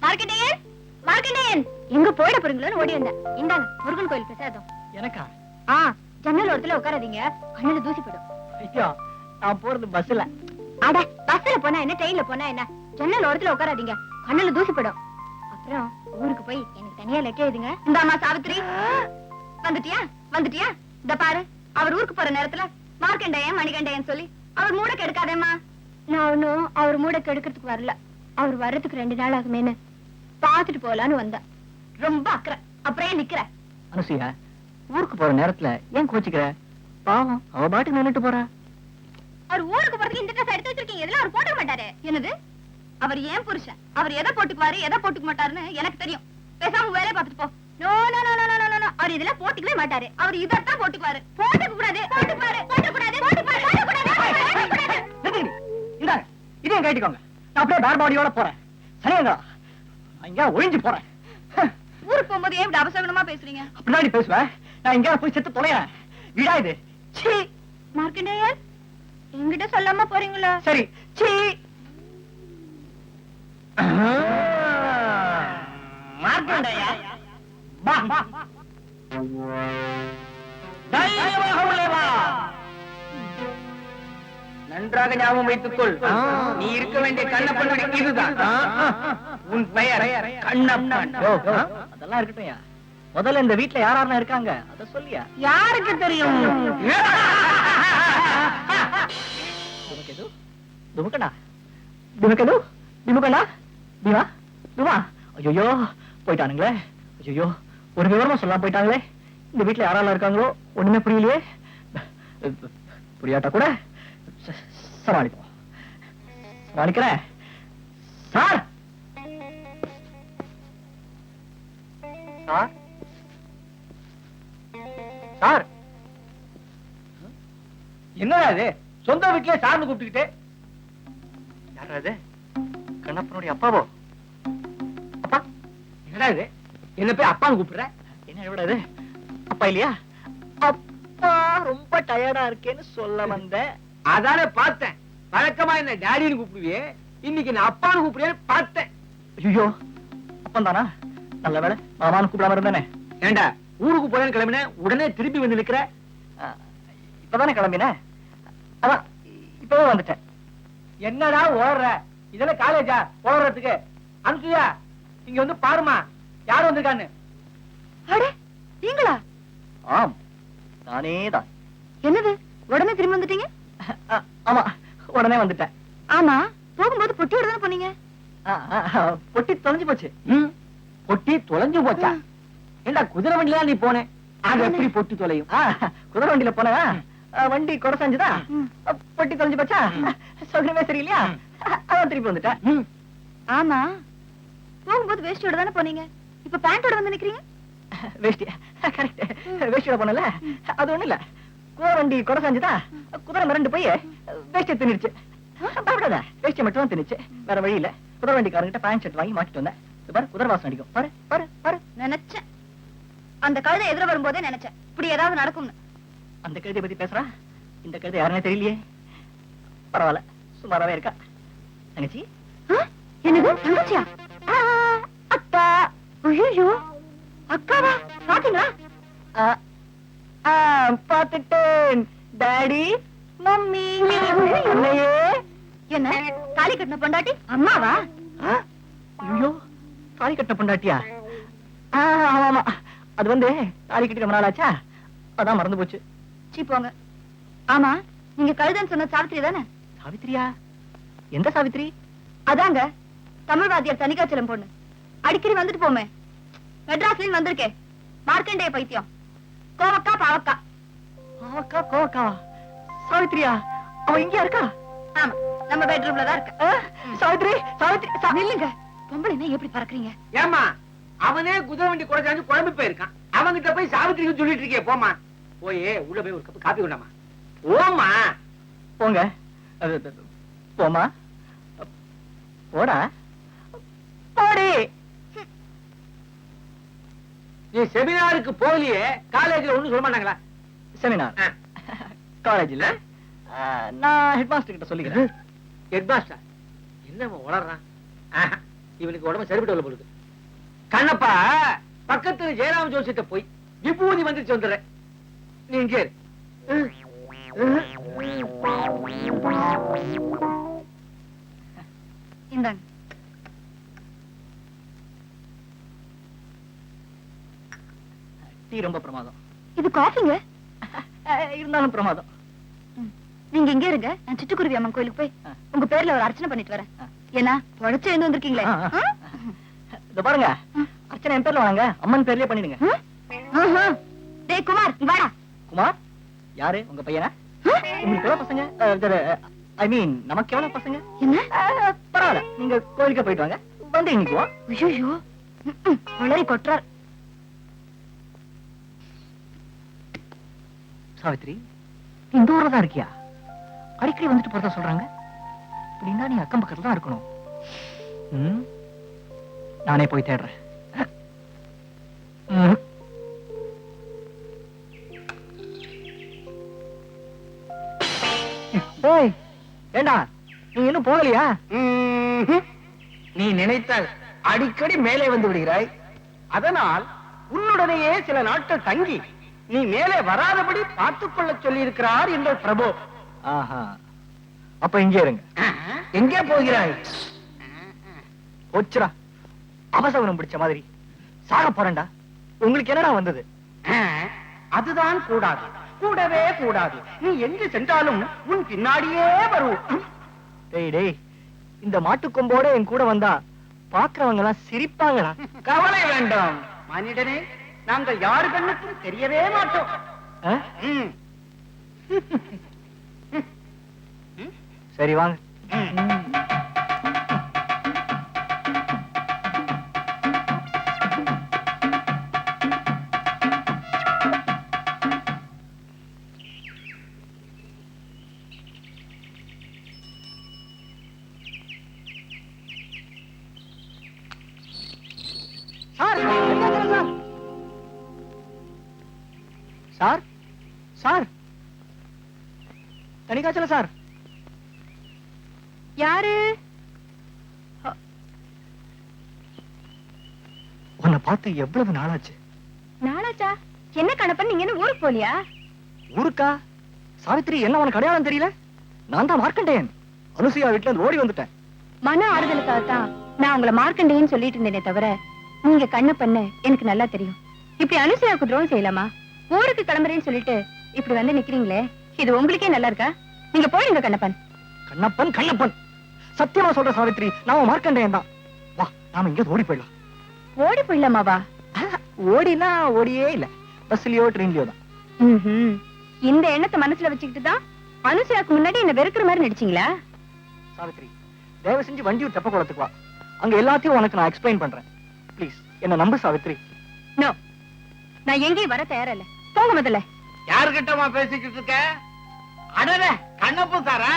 மார்க்கெண்டேயன், மார்க்கெண்டேயன், எங்க போயிட போறீங்களோன்னு ஓடி வந்தேன். இந்தாங்க முருகன் கோயில் பிரசாதம். எனக்கா? ஜன்னல் ஓரத்துல உட்காராதீங்க, கண்ணுல தூசி போடும். ஐயோ, நான் போறது பஸ்ல. அட, பஸ்ல போனா என்ன, ட்ரெயின்ல போனா என்ன, ஜன்னல் ஓரத்துல உட்காராதீங்க, கண்ணுல தூசி போடும். அப்புறம் ஊருக்கு போய் எனக்கு தனியா லெட்டர் எழுதுங்க. இந்தாமா சாவித்ரி. வந்துட்டியா வந்துட்டியா? இந்த பாரு, அவர் ஊருக்கு போற நேரத்துல மார்க்கண்டேயன் மணிகண்டேயன் சொல்லி அவர் மூட கெடுக்காதேம்மா. நான் ஒன்னும் அவர் மூட கெடுக்கிறதுக்கு வரல, அவர் வர்றதுக்கு 2 நாள் ஆகுமேன்னு பாத்துட்டு போலான்னு வந்தேன். ரொம்ப அக்கறை, அப்புறம் ஏன் நிக்கிற? அனுசியா, ஊருக்கு போற நேரத்துல ஏன் கோச்சிக்கிற? பாவம், அவ பாட்டு நின்னுட்டு போறா. அவர் ஊருக்கு போறதுக்கு இந்த ட்ரெஸ் எடுத்து வச்சிருக்கீங்க, இதெல்லாம் அவர் போட்டுக்க மாட்டாரு. என்னது? அவர் ஏன் புருஷன், அவர் எதை போட்டுக்குவாரு எதை போட்டுக்க மாட்டாருன்னு எனக்கு தெரியும். பேசாம வேலையை பார்த்துட்டு போ. No no no no no no, அவர் இதெல்லாம் போட்டுக்கவே மாட்டாரு. அவர் இதத்தான் போட்டுக்குவாரு. போட்டுக்க கூடாது, போட்டுக்குவாரு, போட்டுக்கூடாது, போட்டுக்கூடாது, போட்டுக்கூடாது. இந்தாங்க, இதையும் கேட்டுக்கோங்க. நான் அப்படியே பேர் பாடியோட போறேன். சரியா? இங்க ஒழிஞ்சு போறேன். ஊருக்கு போகும்போது ஏன் இப்படி அவசரமா பேசுறீங்க? அப்படிதான் பேசுவேன். நான் எங்க போய் செத்து தொலைறேன். வீடா இது? சீ. மார்க்கண்டேயன், என்கிட்ட சொல்லாம போறீங்களா? சரி, சீ. மார்க்கண்டேயா, வா வா. தைரியமாக உள்ளே வா. நன்றாக ஞாபகம் வைத்துக்கொள், நீ இருக்க வேண்டிய கண்ணப்பன் இதுதான். உன் பெயர் கண்ணப்பன். அதெல்லாம் இருக்கட்டும். முதல்ல இந்த வீட்டுல யாரெல்லாம் இருக்காங்க அத சொல்லியா? யாருக்கு தெரியும்? துமுக்கண்ணா, துமுக்கண்ணு, துமுக்கண்ணா, திவா, துவா. ஐயோ, போயிட்டானுங்களே. ஐயோ, ஒரு விவரமா சொல்லாம போயிட்டாங்களே. இந்த வீட்டுல யாரெல்லாம் இருக்காங்களோ ஒண்ணுமே புரியலையே. புரியாட்டா கூட சமாளிப்போம். சமாளிக்கிறேன். சார், சார், சார், என்னடா இது? சொந்த வீட்டுல சார்ந்து கூப்பிட்டுக்கிட்டு யாரா இது? கண்ணப்பனுடைய அப்பாவோ? அப்பா, என்னடா இது? என்ன போய் அப்பான்னு கூப்பிடுற? என்ன எவ்வளவு இது? அப்பா இல்லையா? அப்பா ரொம்ப டயர்டா இருக்கேன்னு சொல்ல வந்தேன். அதானே பார்த்தேன். வழக்கமா என்ன டாடின்னு கூப்பிடுவியே, இன்னைக்கு நான் அப்பான்னு கூப்பிடுவேன்னு பார்த்தேன். ஐயோ, அப்பன் தானா? நல்ல வேலை மாமான்னு கூப்பிடாம இருந்தானே. ஏண்டா, ஊருக்கு போறேன்னு கிளம்பின உடனே திருப்பி வந்து நிக்கிற? இப்பதானே கிளம்பினேன், அதான் இப்பவே வந்துட்டேன். என்னடா ஓடுற? இதெல்லாம் காலேஜா ஓடுறதுக்கு? அனுசுயா, இங்க வந்து பாருமா யாரும் வந்திருக்கான்னு. அட, நீங்களா? ஆம், நானே தான். என்னது, உடனே திரும்பி வந்துட்டீங்க? ஆமா, உடனே வந்துட்டேன். ஆமா, போகும்போது பொட்டியோட தானே போனீங்க? பொட்டி தொலைஞ்சு போச்சு. பொட்டி தொலைஞ்சு போச்சா? ஏண்டா, குதிரை வண்டியில நீ போனேன், அது எப்படி பொட்டி தொலையும்? குதிரை வண்டியில போன வண்டி கொடை செஞ்சுதா, பொட்டி தொலைஞ்சு போச்சா? சௌகரியமே சரியில்லையா, அதான் திருப்பி வந்துட்டேன். ஆமா, போகும்போது வேஷ்டியோட தானே போனீங்க, இப்ப பேண்டோட வந்து நிக்கிறீங்க? வேஷ்டி, கரெக்ட், வேஷ்டியோட போனல. அது ஒண்ணு இல்ல, குதிரை வண்டி கொடை செஞ்சுதா, குதிரை மிரண்டு போய் வேஷ்டியை தின்னுடுச்சு. பயப்படாத, வேஷ்டியை மட்டும் தான் தின்னுச்சு, வேற வழி இல்ல. குதிரை வண்டிக்காரங்கிட்ட பேண்ட் ஷர்ட் வாங்கி மாட்டிட்டு வந்தேன். பாரு, குதிரை வாசம் அடிக்கும். பாரு பாரு பாரு. நினைச்சேன், அந்த கழுதை எதிர வரும்போதே நினைச்சேன் இப்படி ஏதாவது நடக்கும்னு. அந்த கழுதை பத்தி பேசுறா? இந்த கழுதை யாருன்னே தெரியலையே. பரவாயில்ல, சுமாராவே இருக்கா. தங்கச்சி. என்னது, தங்கச்சியா? அக்கா. ஐயோ, அக்காவா? பாத்தீங்களா? பாத்துட்டேன். Daddy, mummy. என்னையே? என்ன, தாலி கட்டின பொண்டாட்டி அம்மாவா? ஐயோ, தாலி கட்டின பொண்டாட்டியா? ஆமா ஆமா, அது வந்து தாலி கட்டி ரொம்ப நாள் ஆச்சா, அதான் மறந்து போச்சு. சீ போங்க. ஆமா, நீங்க கழுதன்னு சொன்ன சாவித்திரி தானே? சாவித்திரியா? எந்த சாவித்திரி? அதாங்க, தமிழ் வாத்தியார் தனிகாச்சலம் பொண்ணு, அடிக்கடி வந்துட்டு போமே. மெட்ராஸ்லயும் வந்திருக்கே, மார்க்கண்டேய பைத்தியம், கோவக்கா பாவக்கா. பாவக்கா கோவக்காவா? சாவித்திரியா? அவ இங்க இருக்கா? ஆமா, நம்ம பெட்ரூம்ல தான் இருக்க. சாவித்திரி, சாவித்திரி. நில்லுங்க, பொம்பளைன்னா எப்படி பறக்குறீங்க? ஏமா, அவனே குதிரை வண்டி குறைச்சாஞ்சு குழம்பு போயிருக்கான், அவங்கிட்ட போய் சாவித்திரிக்கு சொல்லிட்டு இருக்கே. போமா, போய் உள்ள போய் ஒரு கப் காப்பி கொண்டாமா. ஓமா, போங்க. போமா, போடா, போடி. நீ செமினாருக்கு போகலையே, காலேஜ்ல ஒண்ணு சொல்ல மாட்டாங்களா? செமினார் காலேஜ் இல்ல, நான் ஹெட் மாஸ்டர் கிட்ட சொல்லிக்கிறேன். ஹெட் மாஸ்டர் என்ன வளர்றான்? இவனுக்கு உடம்பு சரிபட்டு வரல போடுது. கண்ணப்பா, பக்கத்துல ஜெயராம ஜோசிட்ட போய் விபூதி வந்துச்சு வந்துடுறேன். நீ இங்கே இரு. இந்தாங்க. டீ ரொம்ப பிரமாதம். இது காஃபிங்க. இருந்தாலும் பிரமாதம். நீங்க இங்க இருங்க, நான் சிட்டுக்குருவி அம்மன் கோயிலுக்கு போய் உங்க பேர்ல ஒரு அர்ச்சனை பண்ணிட்டு வரேன். ஏன்னா உழைச்சு எழுந்து வந்திருக்கீங்களே. இத பாருங்க, அர்ச்சனை என் பேர்ல வாங்க, அம்மன் பேர்லயே பண்ணிடுங்க. டேய் குமார், இங்க வாடா. குமார் யாரு? உங்க பையனா? உங்களுக்கு எவ்வளவு பசங்க? ஐ மீன் நமக்கு எவ்வளவு பசங்க? என்ன? பரவாயில்ல, நீங்க கோயிலுக்கு போயிட்டு வாங்க, வந்து இன்னைக்குவோம். ஐயோ, உளறி கொட்டுறார். சாவித்ரி, இந்த ஊர்ல தான் இருக்கியா? அடிக்கடி வந்துட்டு போறதா சொல்றாங்க. அப்படின்னா நீ அக்கம் பக்கத்துல தான் இருக்கணும். நானே போய் தேடுறேன். ஏண்டா, நீ இன்னும் போகலையா? நீ நினைத்தால் அடிக்கடி மேலே வந்து விடுகிறாய். அதனால் உன்னுடனேயே சில நாட்கள் தங்கி நீ மேலே வராதபடி பார்த்துக் கொள்ள சொல்லி இருக்கிறார் என்ற பிரபு. ஆஹா, அப்ப இங்கே இருங்க. எங்கே போகிறாய்? போச்சுரா, அவசரம் பிடிச்ச மாதிரி சாக போறேன்டா. உங்களுக்கு என்னடா வந்தது? அதுதான் கூடாது, கூடவே கூடாது. நீ எங்கு சென்றாலும் உன் பின்னாடியே வரும். டேய் டேய், இந்த மாட்டுக்கொம்போட என் கூட வந்தா பாக்குறவங்க எல்லாம் சிரிப்பாங்களா? கவலை வேண்டாம் மனிதனே, நாங்கள் யாரு கண்ணுக்கும் தெரியவே மாட்டோம். சரி வாங்க. சார், சார், தனிக்காச்சல சார். யாரு? உன்னை பார்த்து எவ்வளவு நாளாச்சு? நாளாச்சா? என்ன கணப்பன், நீங்க என்ன ஊருக்கு போலியா? ஊருக்கா? சாவித்ரி, என்ன உனக்கு அடையாளம் தெரியல? நான் தான் மார்க்கண்டேயன். அனுசூயா வீட்டுல இருந்து ஓடி வந்துட்டேன். மன ஆறுதலுக்காகத்தான் நான் உங்களை மார்க்கண்டேயன்னு சொல்லிட்டு இருந்தேனே தவிர, நீங்க கண்ணப்பன்னு எனக்கு நல்லா தெரியும். இப்படி அனுசூயாவுக்கு துரோகம் செய்யலாமா? ஊருக்கு கிளம்புறேன்னு சொல்லிட்டு இப்படி வந்து நிக்கிறீங்களே, இது உங்களுக்கே நல்லா இருக்கா? நீங்க போயிடுங்க கண்ணப்பன். கண்ணப்பன் கண்ணப்பன், சத்தியமா சொல்ற சாவித்ரி, நாம மார்க்கண்டேயன் தான். வா, நாம இங்க ஓடி போயிடலாம். ஓடி போயிடலாமாவா? ஓடினா ஓடியே இல்ல, பஸ்லயோ ட்ரெயின்லயோ தான். இந்த எண்ணத்தை மனசுல வச்சுக்கிட்டு தான் அனுசூயாக்கு முன்னாடி என்ன வெறுக்கிற மாதிரி நடிச்சீங்களா? சாவித்ரி, தயவு செஞ்சு வண்டியூர் தெப்ப குளத்துக்கு வா, அங்க எல்லாத்தையும் உனக்கு நான் எக்ஸ்பிளைன் பண்றேன். ப்ளீஸ் என்ன நம்பு சாவித்ரி. நோ, நான் எங்கேயும் வர தயாரா இல்ல. போங்க முதல்ல. யாருகிட்டமா பேசிக்கிட்டு இருக்க? அடட, கண்ணப்பு சாரா?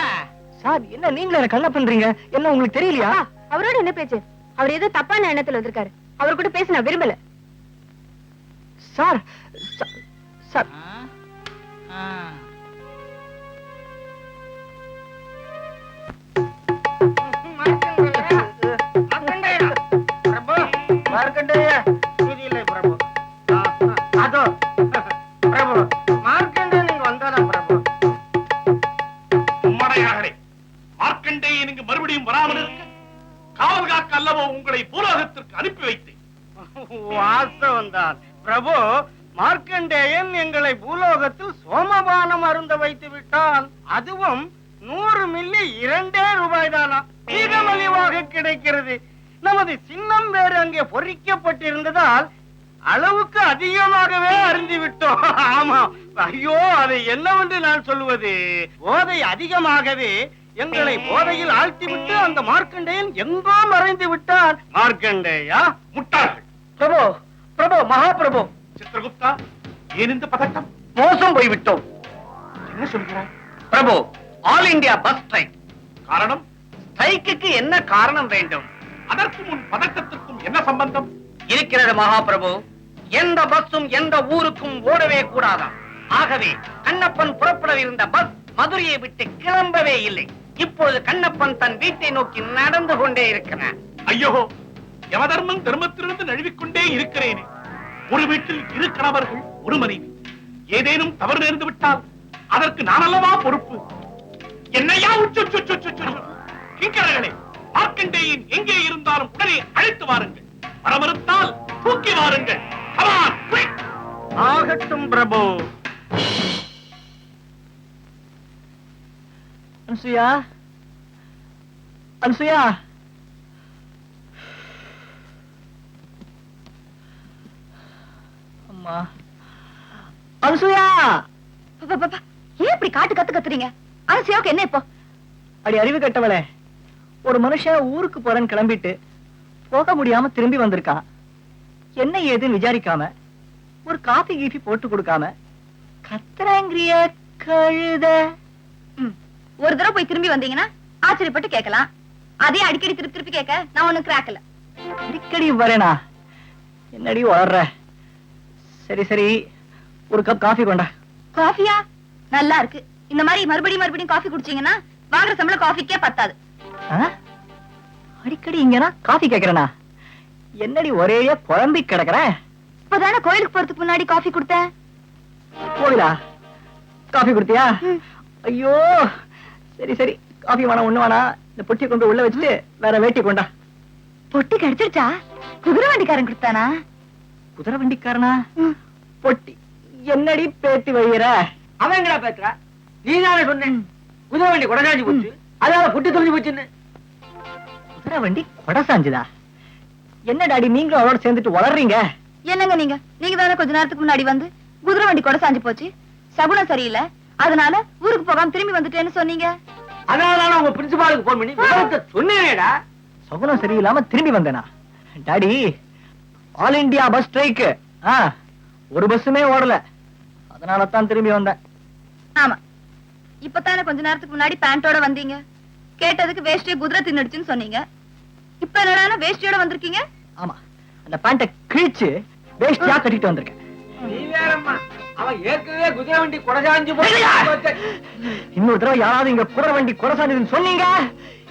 சார், என்ன நீங்களே என்ன கண்ணப்பன்றீங்க? என்ன உங்களுக்கு தெரியலையா? அவரோட என்ன பேச்சு? அவர் ஏதோ தப்பான எண்ணத்துல வந்திருக்காரு. அவர் கூட பேச நான் விரும்பல. சார், சார், மார்க்கண்டேய இல்லை பிரபு. அதோ பிரபு, மார்க்கண்டே நீங்க வந்தாரா பிரபு? உம்மடையாகவே மார்க்கண்டேயன் இங்கு மறுபடியும் வராமல் இருக்க காவல் காக்க அல்லவோ உங்களை பூலோகத்திற்கு அனுப்பி வைத்தேன். வாஸ்தவம் தான் பிரபு. மார்க்கண்டேயன் எங்களை பூலோகத்தில் சோமபானம் அருந்த வைத்து விட்டான். அதுவும் 100 மில்லி 2 ரூபாய் தானா, மிக மலிவாக கிடைக்கிறது. நமது சின்னம் வேறு அங்கே பொறிக்கப்பட்டிருந்ததால் அளவுக்கு அதிகமாகவே அருந்தி விட்டோம். ஆமா, ஐயோ, அதை என்னவென்று நான் சொல்லுவது? போதை அதிகமாகவே எங்களை போதையில் ஆழ்த்திவிட்டு அந்த மார்க்கண்டேயன் எங்கோ மறைந்து விட்டான். மார்க்கண்டேயா முட்டாள்கள்! பிரபு, பிரபு, மகாபிரபு. சித்திரகுப்தா, ஏன் இந்த பதட்டம்? மோசம் போய்விட்டோம். என்ன சொல்கிறாய் Prabhu? All India bus strike. காரணம்? ஸ்ட்ரைக்கு என்ன காரணம் வேண்டும்? அதற்கு முன் பதட்டத்திற்கும் என்ன சம்பந்தம் இருக்கிறது மகாபிரபு? எந்த பஸ்ஸும் எந்த ஊருக்கும் ஓடவே கூடாதாம். ஆகவே கண்ணப்பன் புறப்படவிருந்த பஸ் மதுரையை விட்டு கிளம்பவே இல்லை. இப்பொழுது கண்ணப்பன் தன் வீட்டை நோக்கி நடந்து கொண்டே இருக்கிறார். ஐயோ, யமதர்மம் தர்மத்திலிருந்து நழுவிக்கொண்டே இருக்கிறேனே. ஒரு வீட்டில் இரு கணவர்கள் ஒரு மனைவி. ஏதேனும் தவறு நேர்ந்து விட்டால் அதற்கு நான் அல்லவா பொறுப்பு? என்னையா கிங்கரர்களே, மார்க்கண்டேயன் எங்கே இருந்தாலும் உடனே அழைத்து வாருங்கள். வர மறுத்தால் தூக்கி வாருங்கள். ஆகட்டும் பிரபு. அன்சுயா, அன்சுயா, அம்மா, அன்சுயா. ஏன் இப்படி காட்டு கத்து கத்துறீங்க? அனுசையாவுக்கு என்ன இப்போ? அடி அறிவு கட்டவளே, ஒரு மனுஷன் ஊருக்கு போறேன்னு கிளம்பிட்டு போக முடியாம திரும்பி வந்திருக்கான். என்ன ஏதுன்னு விசாரிக்காம ஒரு காபி கீபி போட்டு கொடுக்காம கத்துறாங்கிறிய கழுத. ஒரு தடவை போய் திரும்பி வந்தீங்கன்னா ஆச்சரியப்பட்டு கேட்கலாம். அதே அடிக்கடி திருப்பி திருப்பி கேட்க நான் ஒண்ணு கிராக்கல. அடிக்கடி வரேனா? என்னடி வளர்ற? சரி சரி, ஒரு கப் காஃபி கொண்டா. காஃபியா? நல்லா இருக்கு. இந்த மாதிரி மறுபடியும் காஃபி குடிச்சீங்கன்னா வாங்குற சம்பளம் காஃபிக்கே பத்தாது. அடிக்கடி இங்கனா காஃபி கேக்குறேனா? என்னடி ஒரே குழம்பி கிடக்குற? இப்பதானே கோயிலுக்கு போறதுக்கு முன்னாடி காஃபி கொடுத்தேன். கோவிலா? காஃபி கொடுத்தியா? ஐயோ, சரி சரி, காஃபி வேணா, ஒண்ணு வேணா. இந்த பொட்டி கொண்டு உள்ள வச்சுட்டு வேற வேட்டி கொண்டா. பொட்டி கிடைச்சிருச்சா? குதிரை வண்டிக்காரன் கொடுத்தானா? குதிரை வண்டிக்காரனா? பொட்டி என்னடி பேத்தி வைகிற? அவன் எங்கடா பேசுற? நீ தானே சொன்னேன் குதிரை வண்டி கொடைஞ்சாஞ்சு போச்சு, அதால புட்டி தொலைஞ்சு போச்சுன்னு. குதிரை வண்டி கொடை சாஞ்சுதா? என்ன டாடி நீங்களும் அவளோட சேர்ந்துட்டு வளர்றீங்க? என்னங்க நீங்க தானே கொஞ்ச நேரத்துக்கு முன்னாடி வந்து குதிரை வண்டி கொடை சாஞ்சு போச்சு, சகுனம் சரியில்லை, அதனால ஊருக்கு போகாம திரும்பி வந்துட்டேன்னு சொன்னீங்க. அதனாலதான் உங்க பிரின்சிபாலுக்கு போன் பண்ணி விவரத்தை சொன்னேடா. சகுனம் சரியில்லாம திரும்பி வந்தேனா? Daddy, all India bus strike, ஒரு பஸ்ஸுமே ஓடல, அதனால தான் திரும்பி வந்தேன். ஆமா, இப்பதானே கொஞ்ச நேரத்துக்கு முன்னாடி பேண்டோட வந்தீங்க. கேட்டதுக்கு வேஷ்டியை குதிரை தின்னுடுச்சுன்னு சொன்னீங்க. இப்ப என்னடா வேஷ்டியோட வந்திருக்கீங்க? ஆமா, அந்த பேண்ட கிழிச்சு வேஷ்டியா கட்டிட்டு வந்திருக்கேன். நீ வேறம்மா, அவன் ஏற்கனவே குதிரை வண்டி கொடைஞ்சாஞ்சு போச்சு. இன்னொரு தடவை யாராவது இங்க குதிரை வண்டி கொடை சாஞ்சதுன்னு சொன்னீங்க,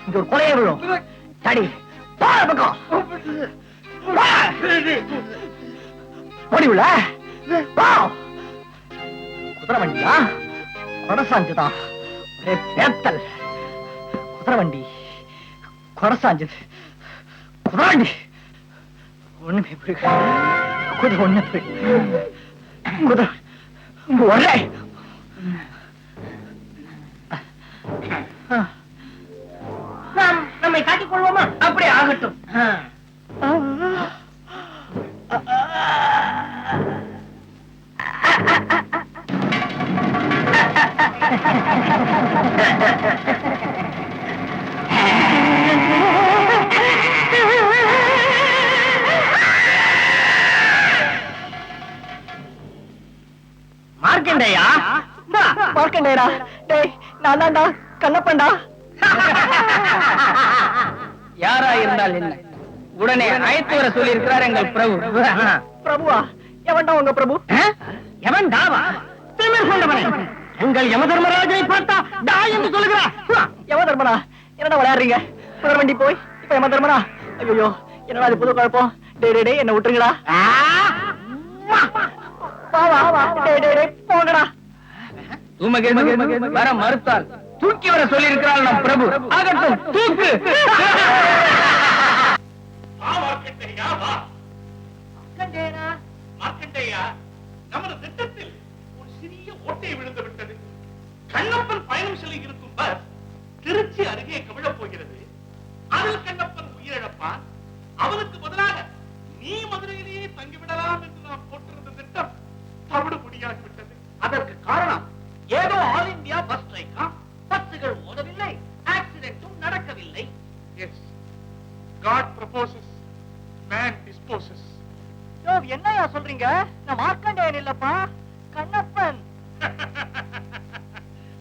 இங்க ஒரு கொலையே விழும். டாடி, போற பக்கம் ஓடி உள்ள குதிரை வண்டியா கொடை சாஞ்சுதா? ஒரே பேத்தல். குதிரை வண்டி கொடை சாஞ்சது. குதிரை வண்டி ஒண்ணுமே புரியல. குதிரை ஒண்ணு குதிரை ஒரே நம்மை காட்டிக் கொள்வோமா? அப்படி ஆகட்டும். மார்க்கண்டேயா? மார்க்கண்டேயரா? டேய், நான் தான்டா கண்ணப்பன்டா. யாரா இருந்தால் என்ன, உடனே அழைத்து வர சொல்லி இருக்கிறார் எங்கள் பிரபு. பிரபுவா? எவன்டா உங்க பிரபு? எவன் தாவா? திமிர் கொண்டவனே, எங்கள் யமதர்மராஜனை பார்த்தா டா என்று சொல்லுகிறார். யம தர்மனா? என்னடா விளையாடுறீங்க? குதிரை வண்டி போய் இப்ப யம தர்மனா? ஐயோ, என்னடா இது புது குழப்பம்? டேய் டேய், என்ன விட்டுருங்கடா. வா வா வா, டேய் டேய் டேய், போங்கடா. வர மறுத்தால் தூக்கி வர சொல்லி இருக்கிறார் நம் பிரபு. ஆகட்டும், தூக்கு. மார்க்கண்டேயா, வா. மார்க்கண்டேயா, நமது திட்டத்தில் ஒரு சிறிய ஓட்டை விழுந்து விட்டது. கண்ணப்பன் பயணம் செல்ல இருக்கும் பஸ் திருச்சி அருகே கவிழப் போகிறது. அதில் கண்ணப்பன் உயிரிழப்பான். அவனுக்கு பதிலாக நீ மதுரையிலேயே தங்கிவிடலாம் என்று நாம் போட்டிருந்த திட்டம் தவிடுபடியாகிவிட்டது. அதற்கு காரணம் ஏதோ ஆல் இந்தியா பஸ் ஸ்ட்ரைக்கா? பஸ்ஸுகள் ஓடவில்லை, ஆக்சிடென்ட்டும் நடக்கவில்லை. Yes, God proposes, man disposes. என்னையா சொல்றீங்க? நான் மார்க்கண்டேயன் இல்லப்பா, கண்ணப்பன்.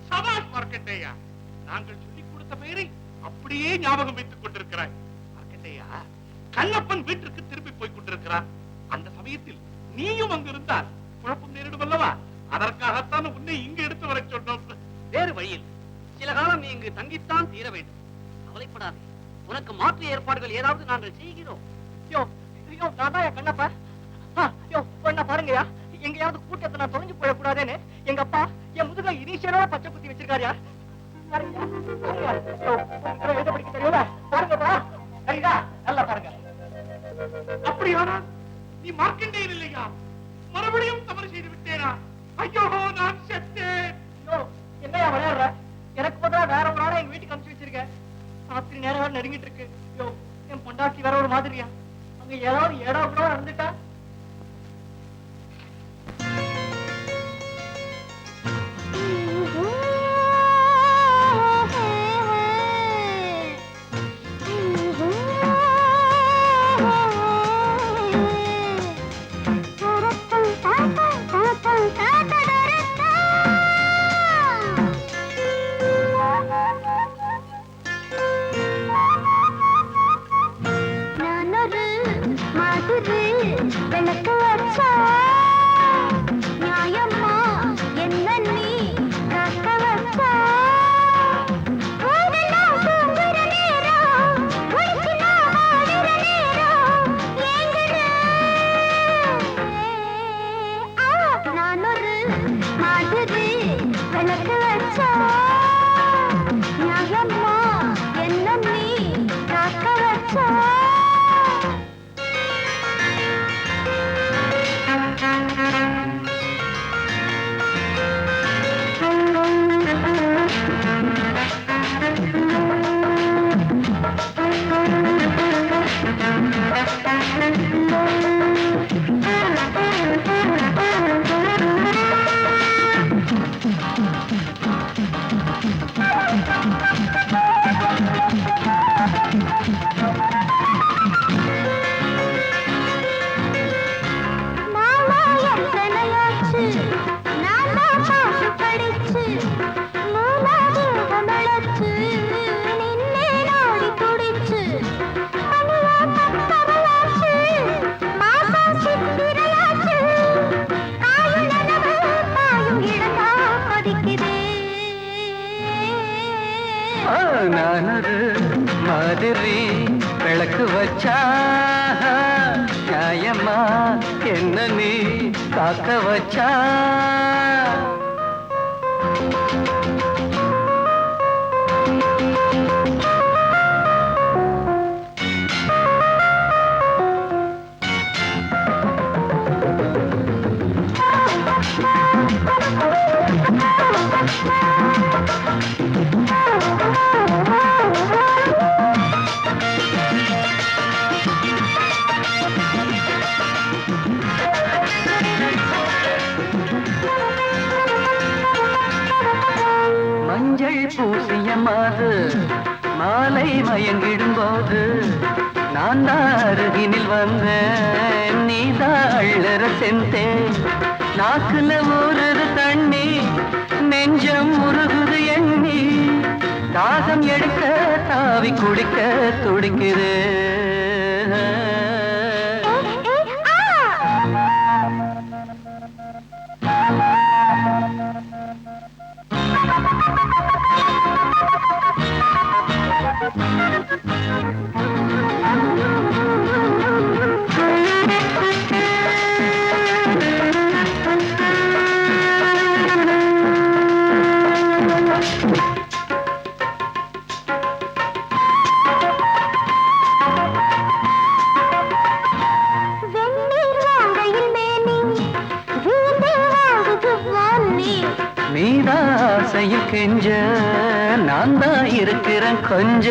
சபாஷ் மார்க்கண்டேயா, நாங்கள் சொல்லிக் கொடுத்த பெயரை அப்படியே ஞாபகம் வைத்துக் கொண்டிருக்கிறாய். மார்க்கண்டேயா, கண்ணப்பன் வீட்டிற்கு திரும்பி போய் கொண்டிருக்கிறான். அந்த சமயத்தில் நீயும் அங்கு இருந்தால் குழப்பம் நேரிடும் அல்லவா? அதற்காகத்தான் உன்னை இங்கு எடுத்து வர சொன்னோம். வேறு வழியில் சில காலம் நீ இங்கு தங்கித்தான் தீர வேண்டும். கவலைப்படாதே, உனக்கு மாற்று ஏற்பாடுகள் ஏதாவது நாங்கள் செய்கிறோம். யோ, நான் தான் கண்ணப்பா. பொண்ண பாருங்கயா, எங்கயாவது கூட்டத்தை நான் தொலைஞ்சு போயிடக்கூடாதுன்னு எங்க அப்பா என் முதுக இனிஷியலோட பச்சை குத்தி வச்சிருக்காருயா. பாருங்கயா, எழுத படிக்க தெரியல பாருங்கப்பா. சரிதா, நல்லா பாருங்க. அப்படியானால் நீ மார்க்கண்டேயன் இல்லையா? மறுபடியும் தவறு செய்து விட்டேனா? ஐயோ, நான் செத்தேன். என்னையா விளையாடுற? எனக்கு பதிலா வேற ஒரு ஆளை எங்க வீட்டுக்கு அனுப்பிச்சு வச்சிருக்கேன். ராத்திரி நேரம் வேற நெருங்கிட்டு இருக்கு. என் பொண்டாட்டி வேற ஒரு மாதிரியா. அங்க ஏதாவது ஏடா கூட நடந்துட்டா? எனக்கு வச்சா நியாயம்மா என்ன நீ காக்க வச்சா ஊரெல்லாம் தூங்குற நேரம் முடிச்சுனா வாடுற நேரம் ஏங்குற நான் ஒரு மாதிரி எனக்கு வச்சா நியாயம்மா என்ன நீ காக்க வச்சா நானொரு மாதிரி விளக்கு வச்சா நியாயமா என்ன நீ காக்க வச்சா மஞ்சள் பூசிய மாது மாலை மயங்கிடும் போது நான் தான் அருகினில் வந்தேன். நீதான் அள்ளற செந்தேன். நாக்குல ஊறுது தண்ணி, நெஞ்சம் முருகுது எண்ணி, தாகம் எடுக்க தாவி குடிக்க துடிக்குது. நீதான் ஆசையில் கெஞ்ச நான் தான் இருக்கிறேன் கொஞ்ச